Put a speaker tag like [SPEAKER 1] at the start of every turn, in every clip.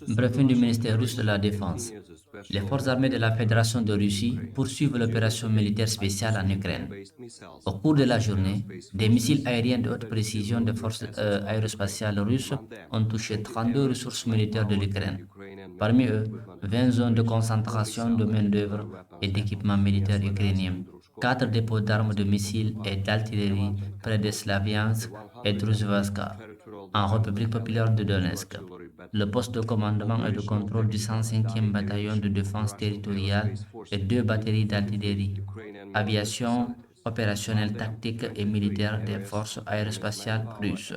[SPEAKER 1] Briefing du ministère russe de la Défense. Les forces armées de la Fédération de Russie poursuivent l'opération militaire spéciale en Ukraine. Au cours de la journée, des missiles aériens de haute précision des forces aérospatiales russes ont touché 32 ressources militaires de l'Ukraine. Parmi eux, 20 zones de concentration de main-d'œuvre et d'équipements militaires ukrainiens, 4 dépôts d'armes de missiles et d'artillerie près de Slaviansk et Druzhvazka, en République populaire de Donetsk. Le poste de commandement et de contrôle du 105e bataillon de défense territoriale et 2 batteries d'artillerie, aviation opérationnelle tactique et militaire des forces aérospatiales russes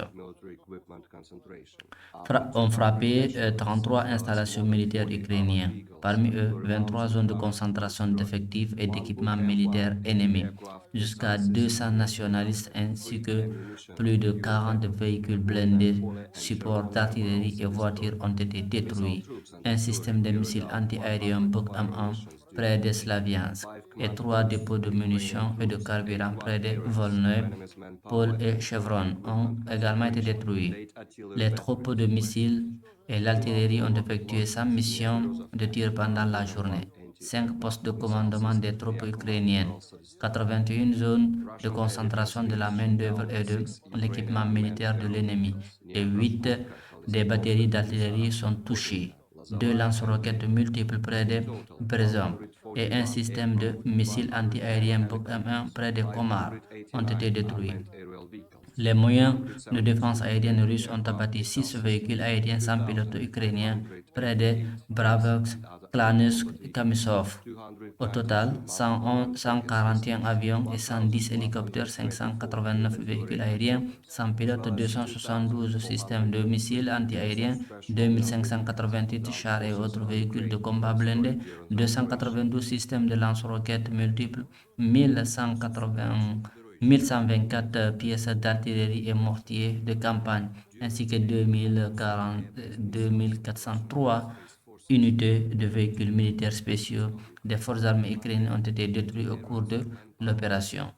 [SPEAKER 1] ont frappé 33 installations militaires ukrainiennes, parmi eux 23 zones de concentration d'effectifs et d'équipements militaires ennemis, jusqu'à 200 nationalistes ainsi que plus de 40 véhicules blindés, supports d'artillerie et voitures ont été détruits. Un système de missiles anti-aériens Buk M1 près de Slaviansk et 3 dépôts de munitions et de carburant près de Volnev, Pôle et Chevron ont également été détruits. Les troupes de missiles et l'artillerie ont effectué 100 missions de tir pendant la journée, 5 postes de commandement des troupes ukrainiennes, 81 zones de concentration de la main-d'œuvre et de l'équipement militaire de l'ennemi et 8 des batteries d'artillerie sont touchées. 2 lance-roquettes multiples près de Brezhom et un système de missiles anti-aériens Buk M1 près de Komar ont été détruits. Les moyens de défense aérienne russes ont abattu 6 véhicules aériens sans pilote ukrainiens près de Bravsk, Klansk et Kamisov. Au total, 141 avions et 110 hélicoptères, 589 véhicules aériens sans pilote, 272 systèmes de missiles antiaériens, 2588 chars et autres véhicules de combat blindés, 292 systèmes de lance-roquettes multiples, 1124 pièces d'artillerie et mortiers de campagne, ainsi que 2403 unités de véhicules militaires spéciaux des forces armées ukrainiennes ont été détruites au cours de l'opération.